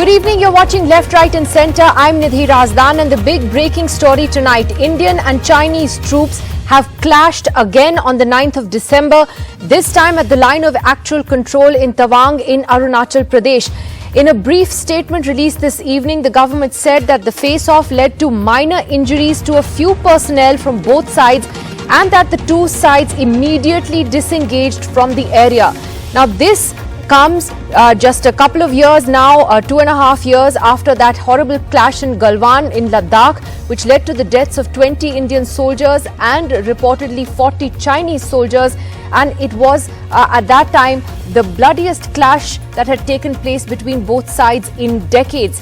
Good evening, you're watching Left, Right and Centre. I'm Nidhi Razdan and the big breaking story tonight. Indian and Chinese troops have clashed again on the 9th of December, this time at the line of actual control in Tawang in Arunachal Pradesh. In a brief statement released this evening, the government said that the face-off led to minor injuries to a few personnel from both sides and that the two sides immediately disengaged from the area. Now this comes just a couple of years now, 2.5 years after that horrible clash in Galwan in Ladakh, which led to the deaths of 20 Indian soldiers and reportedly 40 Chinese soldiers. And it was at that time the bloodiest clash that had taken place between both sides in decades.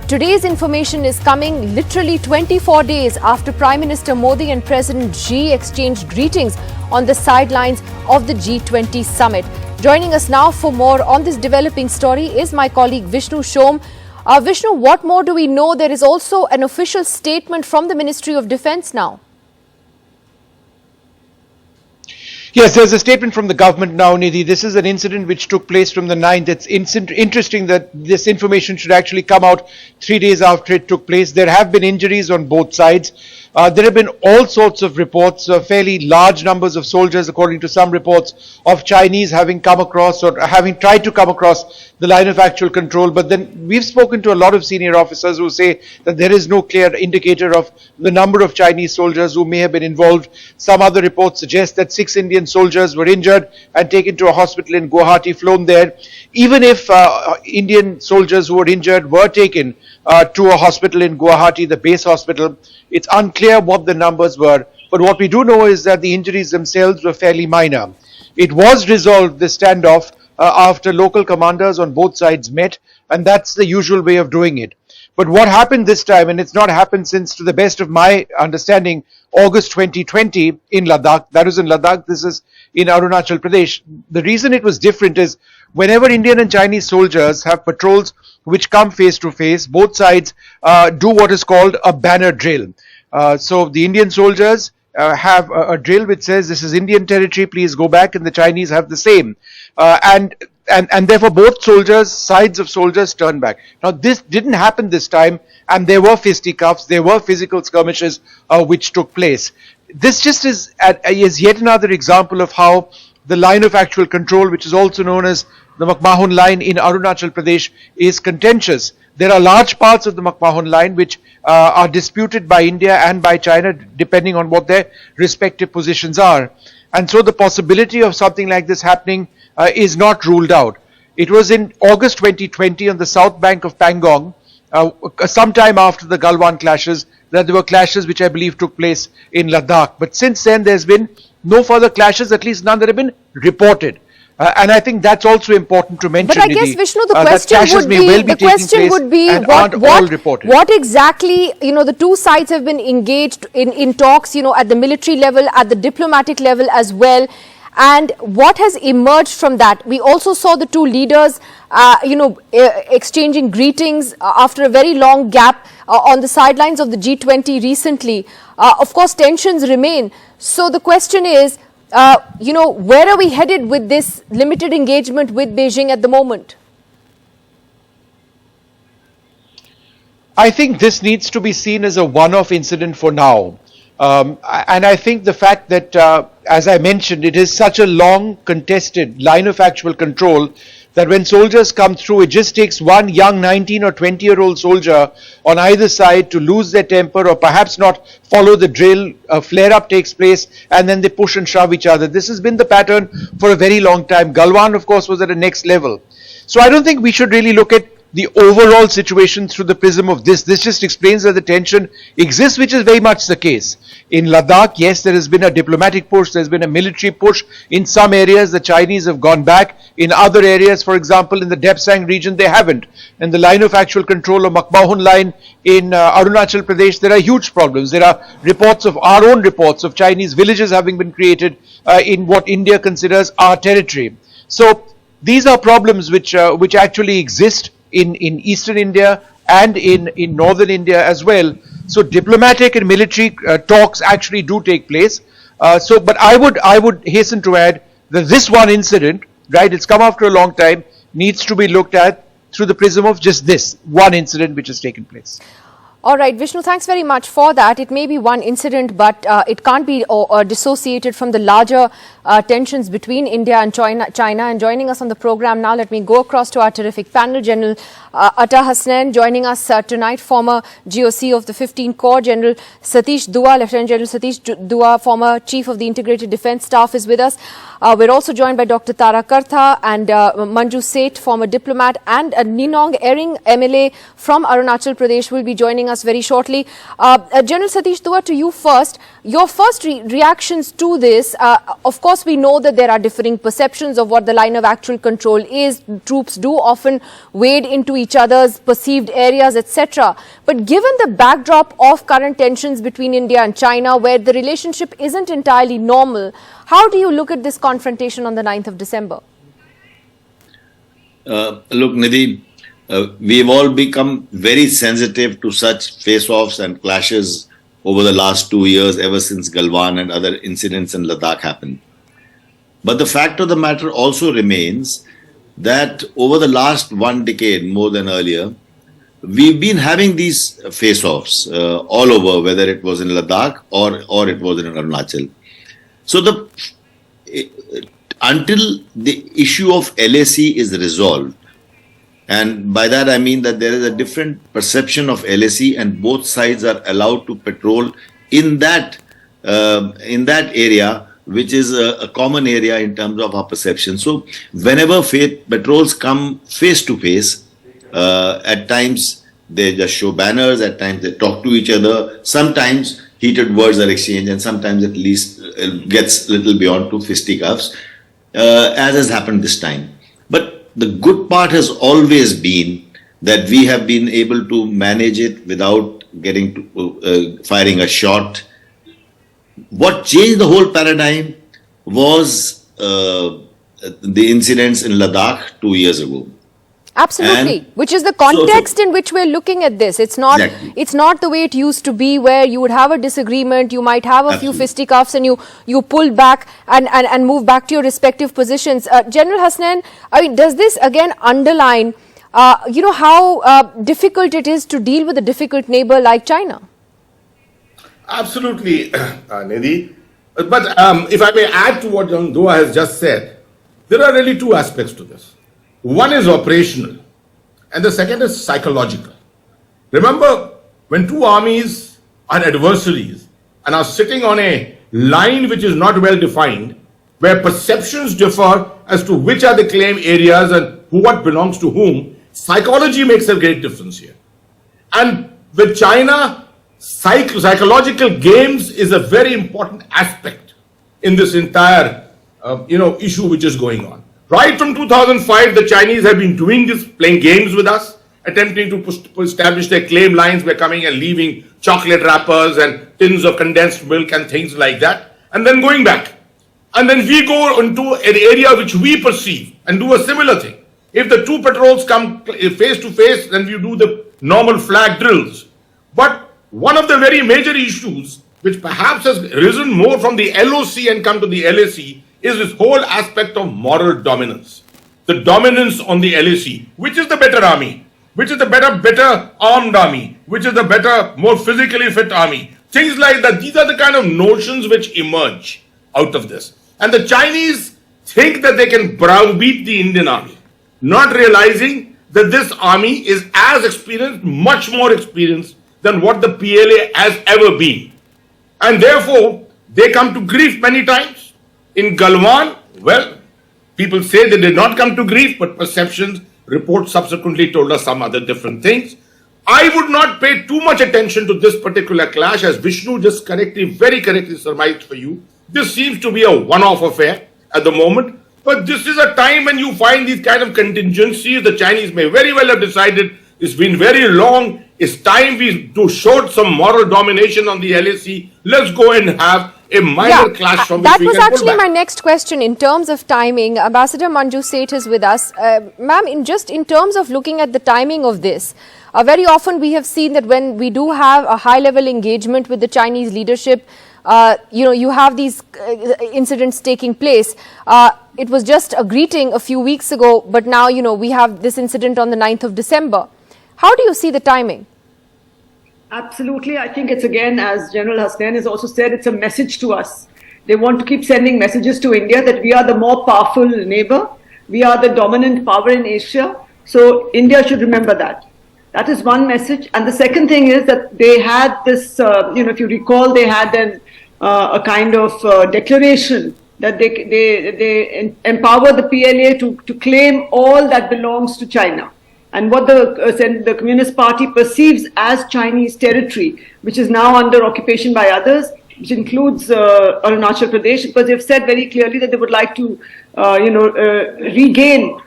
Today's information is coming literally 24 days after Prime Minister Modi and President Xi exchanged greetings on the sidelines of the G20 summit. Joining us now for more on this developing story is my colleague Vishnu Shom. Vishnu, what more do we know? There is also an official statement from the Ministry of Defence now. Yes, there's a statement from the government now, Nidhi. This is an incident which took place from the 9th. It's interesting that this information should actually come out 3 days after it took place. There have been injuries on both sides. There have been all sorts of reports, fairly large numbers of soldiers, according to some reports, of Chinese having come across or having tried to come across the line of actual control. But then we've spoken to a lot of senior officers who say that there is no clear indicator of the number of Chinese soldiers who may have been involved. Some other reports suggest that 6 Indian soldiers were injured and taken to a hospital in Guwahati, flown there. Even if Indian soldiers who were injured were taken to a hospital in Guwahati, the base hospital, it's unclear what the numbers were, but what we do know is that the injuries themselves were fairly minor. It was resolved, this standoff, after local commanders on both sides met, and that's the usual way of doing it. But what happened this time, and it's not happened since, to the best of my understanding, August 2020 in Ladakh. That was in Ladakh, this is in Arunachal Pradesh. The reason it was different is whenever Indian and Chinese soldiers have patrols which come face to face, both sides do what is called a banner drill. So the Indian soldiers have a drill which says this is Indian territory, please go back, and the Chinese have the same. And therefore both sides of soldiers turn back. Now this didn't happen this time, and there were fisticuffs, there were physical skirmishes which took place. This just is yet another example of how the line of actual control, which is also known as the McMahon line in Arunachal Pradesh, is contentious. There are large parts of the McMahon line which are disputed by India and by China, depending on what their respective positions are. And so the possibility of something like this happening is not ruled out. It was in August 2020 on the south bank of Pangong, sometime after the Galwan clashes, that there were clashes which I believe took place in Ladakh. But since then there's been no further clashes, at least none that have been reported. And I think that's also important to mention. But I guess, Vishnu, the question would be, what exactly, the two sides have been engaged in talks, at the military level, at the diplomatic level as well. And what has emerged from that? We also saw the two leaders, exchanging greetings after a very long gap on the sidelines of the G20 recently. Of course, tensions remain. So the question is, where are we headed with this limited engagement with Beijing at the moment? I think this needs to be seen as a one-off incident for now. And I think the fact that, as I mentioned, it is such a long contested line of actual control that when soldiers come through, it just takes one young 19 or 20-year-old soldier on either side to lose their temper or perhaps not follow the drill. A flare-up takes place and then they push and shove each other. This has been the pattern for a very long time. Galwan, of course, was at a next level. So I don't think we should really look at the overall situation through the prism of this. This just explains that the tension exists, which is very much the case. In Ladakh, yes, there has been a diplomatic push, there's been a military push. In some areas, the Chinese have gone back. In other areas, for example, in the Depsang region, they haven't. In the line of actual control of McMahon line in Arunachal Pradesh, there are huge problems. There are reports of our own reports of Chinese villages having been created in what India considers our territory. So these are problems which actually exist in eastern India and in northern India as well. So diplomatic and military talks actually do take place. But I would hasten to add that this one incident, right, it's come after a long time, needs to be looked at through the prism of just this one incident which has taken place. All right, Vishnu, thanks very much for that. It may be one incident, but it can't be dissociated from the larger tensions between India and China. And joining us on the program now, let me go across to our terrific panel. General Atta Hasnain joining us tonight, former GOC of the 15 Corps. General Satish Dua, Lieutenant General Satish Dua, former Chief of the Integrated Defence Staff, is with us. We're also joined by Dr. Tara Kartha and Manju Seth, former diplomat, and Ninong Ering, MLA from Arunachal Pradesh, will be joining us very shortly. General Satish Dua, to you first. Your first reactions to this, of course, we know that there are differing perceptions of what the line of actual control is. Troops do often wade into each other's perceived areas, etc. But given the backdrop of current tensions between India and China, where the relationship isn't entirely normal, how do you look at this confrontation on the 9th of December? Look, Nidhi, we've all become very sensitive to such face-offs and clashes over the last 2 years, ever since Galwan and other incidents in Ladakh happened. But the fact of the matter also remains that over the last 1 decade, more than earlier, we've been having these face-offs all over, whether it was in Ladakh or it was in Arunachal. So until the issue of LAC is resolved, and by that I mean that there is a different perception of LAC and both sides are allowed to patrol in that area, which is a common area in terms of our perception. So whenever patrols come face to face, at times they just show banners, at times they talk to each other, sometimes heated words are exchanged, and sometimes at least gets a little beyond to fisticuffs, as has happened this time. But the good part has always been that we have been able to manage it without getting to firing a shot. What changed the whole paradigm was the incidents in Ladakh 2 years ago. Absolutely, and which is the context in which we're looking at this. It's not exactly. It's not the way it used to be, where you would have a disagreement, you might have a few fisticuffs, and you pull back and move back to your respective positions. General Hasnain, I mean, does this again underline, how difficult it is to deal with a difficult neighbor like China? Absolutely, Nidhi. But if I may add to what Young Dua has just said, there are really two aspects to this. One is operational, and the second is psychological. Remember, when two armies are adversaries and are sitting on a line which is not well defined, where perceptions differ as to which are the claim areas and what belongs to whom, psychology makes a great difference here. And with China, psychological games is a very important aspect in this entire issue which is going on. Right from 2005, the Chinese have been doing this, playing games with us, attempting to establish their claim lines by coming and leaving chocolate wrappers and tins of condensed milk and things like that, and then going back. And then we go into an area which we perceive and do a similar thing. If the two patrols come face to face, then we do the normal flag drills. But one of the very major issues, which perhaps has risen more from the LOC and come to the LAC, is this whole aspect of moral dominance. The dominance on the LAC. Which is the better army? Which is the better armed army? Which is the better, more physically fit army? Things like that. These are the kind of notions which emerge out of this. And the Chinese think that they can browbeat the Indian army, not realizing that this army is as experienced, much more experienced than what the PLA has ever been. And therefore, they come to grief many times. In Galwan, well, people say they did not come to grief, but perceptions, reports subsequently told us some other different things. I would not pay too much attention to this particular clash, as Vishnu just very correctly surmised for you. This seems to be a one-off affair at the moment, but this is a time when you find these kind of contingencies. The Chinese may very well have decided it's been very long. It's time we do show some moral domination on the LAC. Let's go and have a minor clash from which we can pull back. That was actually my next question in terms of timing. Ambassador Manju Seth is with us. Ma'am, in terms of looking at the timing of this, very often we have seen that when we do have a high-level engagement with the Chinese leadership, you have these incidents taking place. It was just a greeting a few weeks ago, but now, we have this incident on the 9th of December. How do you see the timing? Absolutely. I think it's, again, as General Hasnain has also said, it's a message to us. They want to keep sending messages to India that we are the more powerful neighbor. We are the dominant power in Asia. So India should remember that. That is one message. And the second thing is that they had this, if you recall, they had a kind of declaration that they empower the PLA to claim all that belongs to China. And what the Communist Party perceives as Chinese territory, which is now under occupation by others, which includes Arunachal Pradesh, because they've said very clearly that they would like to, regain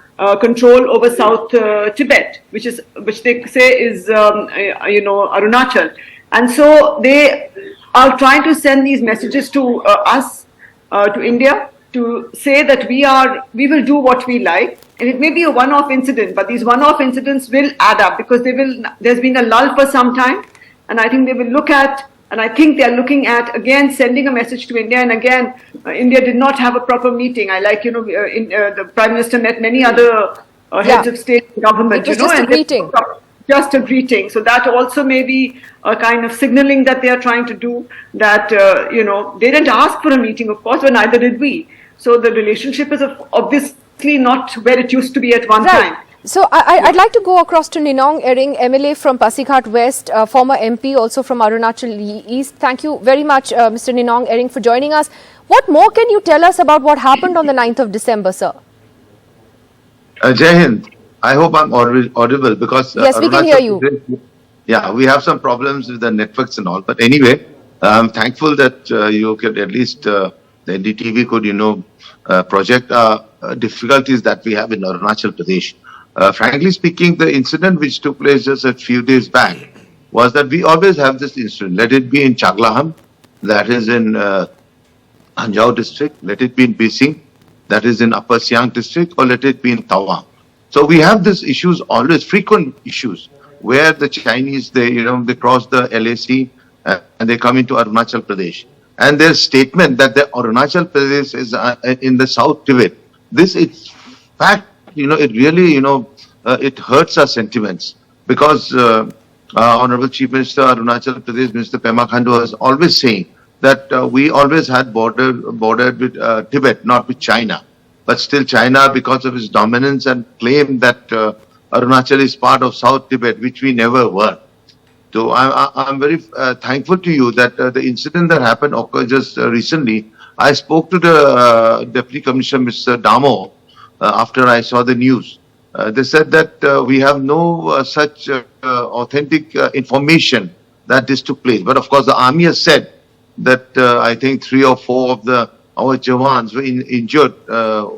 control over South Tibet, which they say is, Arunachal. And so they are trying to send these messages to us, to India, to say that we will do what we like. And it may be a one-off incident, but these one-off incidents will add up because there's been a lull for some time. And I think they will look at, and I think they're looking at, again, sending a message to India. And again, India did not have a proper meeting. The Prime Minister met many other heads of state and government. It was just a greeting. Just a greeting. So that also may be a kind of signaling that they are trying to do that, they didn't ask for a meeting, of course, but neither did we. So the relationship is obviously not where it used to be at one time. So I'd like to go across to Ninong Ering, MLA from Pasighat West, former MP also from Arunachal East. Thank you very much, Mr. Ninong Ering, for joining us. What more can you tell us about what happened on the 9th of December, sir? Jai Hind. I hope I'm audible because... yes, we can hear you. Yeah, we have some problems with the networks and all. But anyway, I'm thankful that you could at least, the NDTV could, project difficulties that we have in Arunachal Pradesh. Frankly speaking, the incident which took place just a few days back was that we always have this incident. Let it be in Chaglaham, that is in Anjao district. Let it be in Bising, that is in Upper Siang district, or let it be in Tawang. So we have these issues, always frequent issues, where the Chinese, they cross the LAC and they come into Arunachal Pradesh. And their statement that the Arunachal Pradesh is in the South Tibet, this is fact, it really, it hurts our sentiments because Honorable Chief Minister Arunachal Pradesh, Mr. Pema Khandu, was always saying that we always had bordered with Tibet, not with China. But still China, because of its dominance and claim that Arunachal is part of South Tibet, which we never were. So I'm very thankful to you that the incident that happened occurred just recently. I spoke to the Deputy Commissioner, Mr. Damo, after I saw the news. They said that we have no such authentic information that this took place. But of course, the army has said that I think 3 or 4 of our Jawans were injured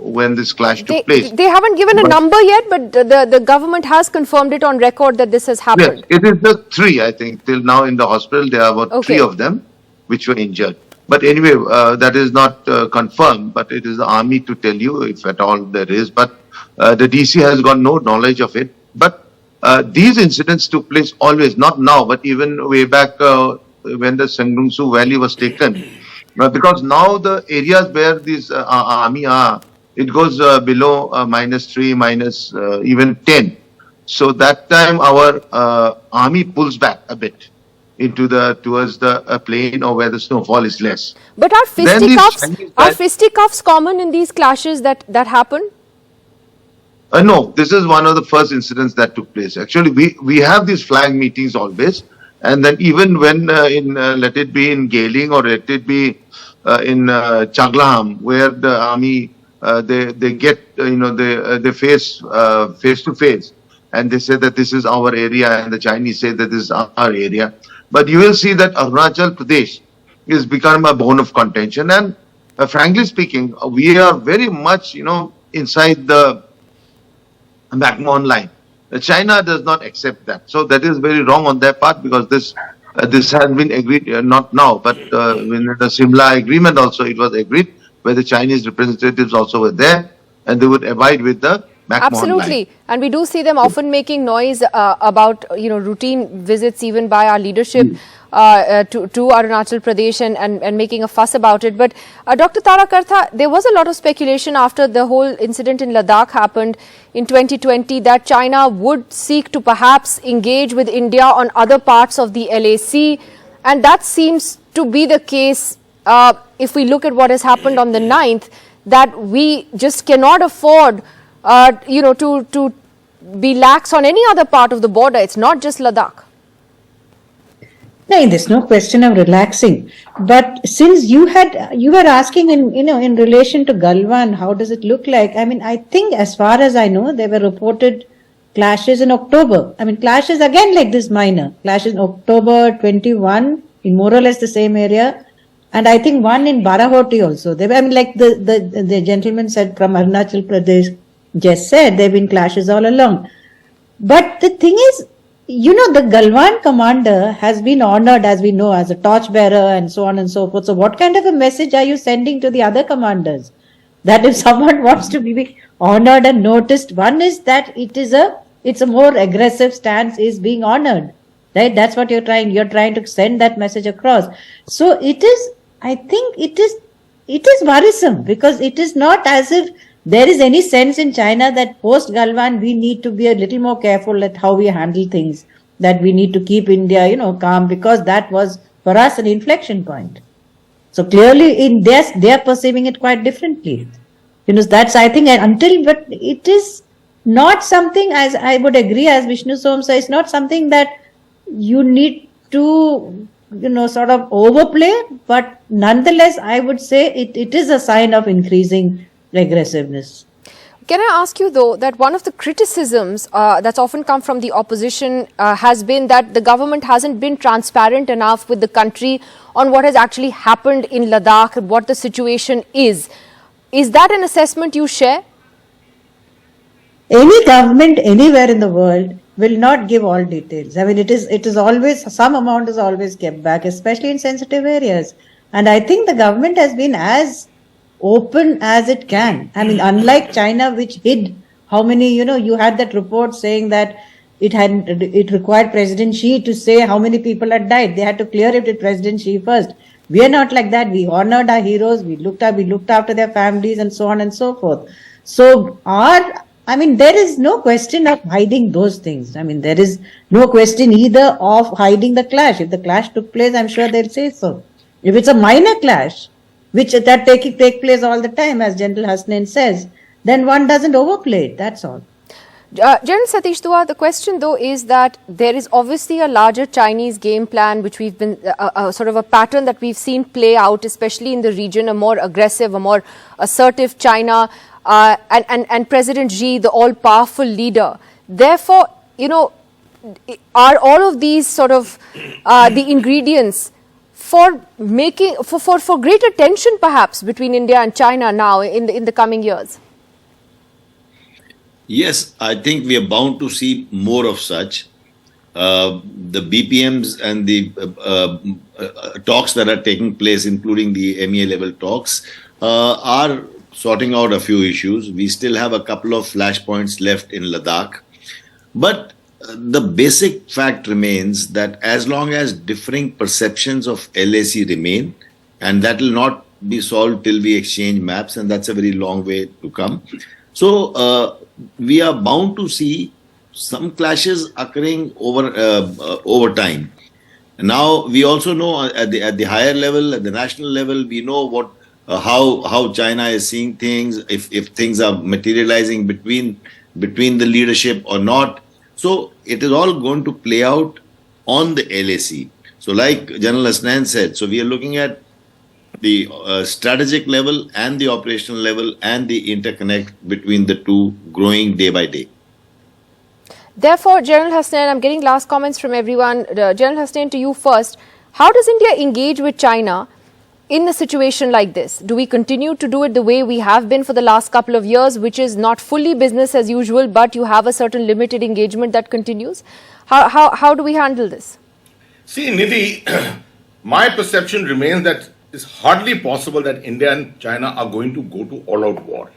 when this clash took place. They haven't given a number yet, but the government has confirmed it on record that this has happened. Yes, it is the 3, I think. Till now in the hospital, there are about 3 of them which were injured. But anyway, that is not confirmed, but it is the army to tell you if at all there is. But the DC has got no knowledge of it. But these incidents took place always, not now, but even way back when the Sangrungsu Valley was taken. Because now the areas where these army are, it goes below -3, even 10. So that time our army pulls back a bit into towards the plain or where the snowfall is less. But are fisticuffs common in these clashes that happen? No, this is one of the first incidents that took place. Actually, we have these flag meetings always. And then even when let it be in Gailing or let it be in Chaglaham, where the army they get they face to face, and they say that this is our area, and the Chinese say that this is our area. But you will see that Arunachal Pradesh is becoming a bone of contention, and frankly speaking, we are very much inside the McMahon line. China does not accept that. So that is very wrong on their part because this has been agreed, not now, but in the Simla agreement also it was agreed where the Chinese representatives also were there and they would abide with the McMahon Absolutely. line. And we do see them often making noise about, routine visits even by our leadership. to Arunachal Pradesh and making a fuss about it. But Dr. Tara Kartha, there was a lot of speculation after the whole incident in Ladakh happened in 2020 that China would seek to perhaps engage with India on other parts of the LAC, and that seems to be the case if we look at what has happened on the 9th, that we just cannot afford to be lax on any other part of the border. It's not just Ladakh. No, there's no question of relaxing. But since you were asking in relation to Galwan, how does it look like? I mean, I think as far as I know, there were reported clashes in October. I mean, clashes again like this minor. Clashes in October 21 in more or less the same area. And I think one in Barahoti also. Like the gentleman said from Arunachal Pradesh just said, there have been clashes all along. But the thing is, the Galwan commander has been honored, as we know, as a torchbearer and so on and so forth. So what kind of a message are you sending to the other commanders? That if someone wants to be honored and noticed, one is that it's a more aggressive stance is being honored. Right? That's what you're trying to send that message across. So I think it is worrisome, because it is not as if there is any sense in China that post Galwan we need to be a little more careful at how we handle things, that we need to keep India, calm, because that was for us an inflection point. So clearly they are perceiving it quite differently. That's, I think, but it is not something, as I would agree, as Vishnu Som says, it's not something that you need to sort of overplay, but nonetheless, I would say it is a sign of increasing aggressiveness. Can I ask you, though, that one of the criticisms that's often come from the opposition has been that the government hasn't been transparent enough with the country on what has actually happened in Ladakh and what the situation is. Is that an assessment you share? Any government anywhere in the world will not give all details. I mean, it is always, some amount is always kept back, especially in sensitive areas. And I think the government has been as open as it can. I mean, unlike China, which hid how many, you had that report saying that it required President Xi to say how many people had died. They had to clear it with President Xi first. We are not like that. We honored our heroes. We looked after their families and so on and so forth. So there is no question of hiding those things. I mean, there is no question either of hiding the clash. If the clash took place, I'm sure they'll say so. If it's a minor clash, which that take place all the time, as General Hasnain says, then one doesn't overplay it. That's all. Gen Satish Dua, the question though is that there is obviously a larger Chinese game plan, which we've been sort of a pattern that we've seen play out, especially in the region, a more aggressive, a more assertive China. And President Xi, the all-powerful leader. Therefore, are all of these sort of the ingredients for making for greater tension, perhaps, between India and China now in the coming years? Yes, I think we are bound to see more of such. The BPMs and the talks that are taking place, including the MEA level talks, are sorting out a few issues. We still have a couple of flashpoints left in Ladakh. But the basic fact remains that as long as differing perceptions of LAC remain, and that will not be solved till we exchange maps, and that's a very long way to come. So we are bound to see some clashes occurring over time. Now, we also know at the higher level, at the national level, we know what how China is seeing things, if things are materializing between the leadership or not. So it is all going to play out on the LAC. So like General Hasnain said, so we are looking at the strategic level and the operational level and the interconnect between the two growing day by day. Therefore, General Hasnain, I'm getting last comments from everyone. General Hasnain, to you first. How does India engage with China in a situation like this? Do we continue to do it the way we have been for the last couple of years, which is not fully business as usual, but you have a certain limited engagement that continues? How do we handle this? See, Nidhi, my perception remains that it's hardly possible that India and China are going to go to all-out war.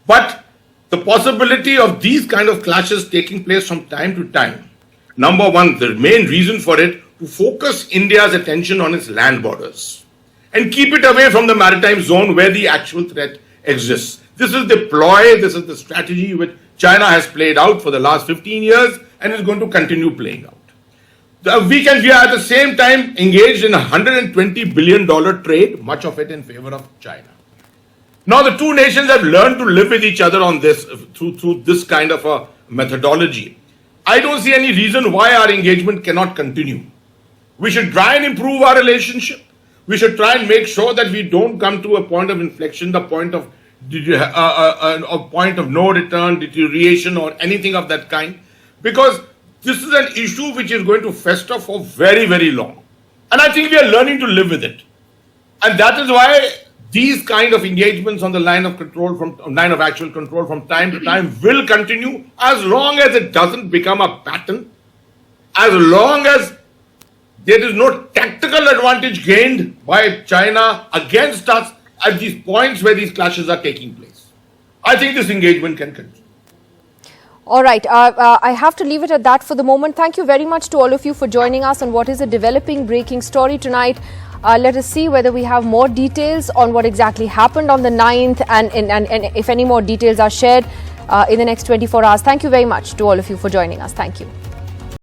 But the possibility of these kind of clashes taking place from time to time, number one, the main reason for it to focus India's attention on its land borders and keep it away from the maritime zone where the actual threat exists. This is the ploy, this is the strategy which China has played out for the last 15 years and is going to continue playing out. We are at the same time engaged in a $120 billion trade, much of it in favor of China. Now the two nations have learned to live with each other on this through this kind of a methodology. I don't see any reason why our engagement cannot continue. We should try and improve our relationship. We should try and make sure that we don't come to a point of inflection, the point of a point of no return, deterioration, or anything of that kind, because this is an issue which is going to fester for very, very long. And I think we are learning to live with it. And that is why these kind of engagements on the line of actual control from time to time will continue as long as it doesn't become a pattern, as long as there is no tactical advantage gained by China against us at these points where these clashes are taking place. I think this engagement can continue. All right. I have to leave it at that for the moment. Thank you very much to all of you for joining us on what is a developing breaking story tonight. Let us see whether we have more details on what exactly happened on the 9th and if any more details are shared in the next 24 hours. Thank you very much to all of you for joining us. Thank you.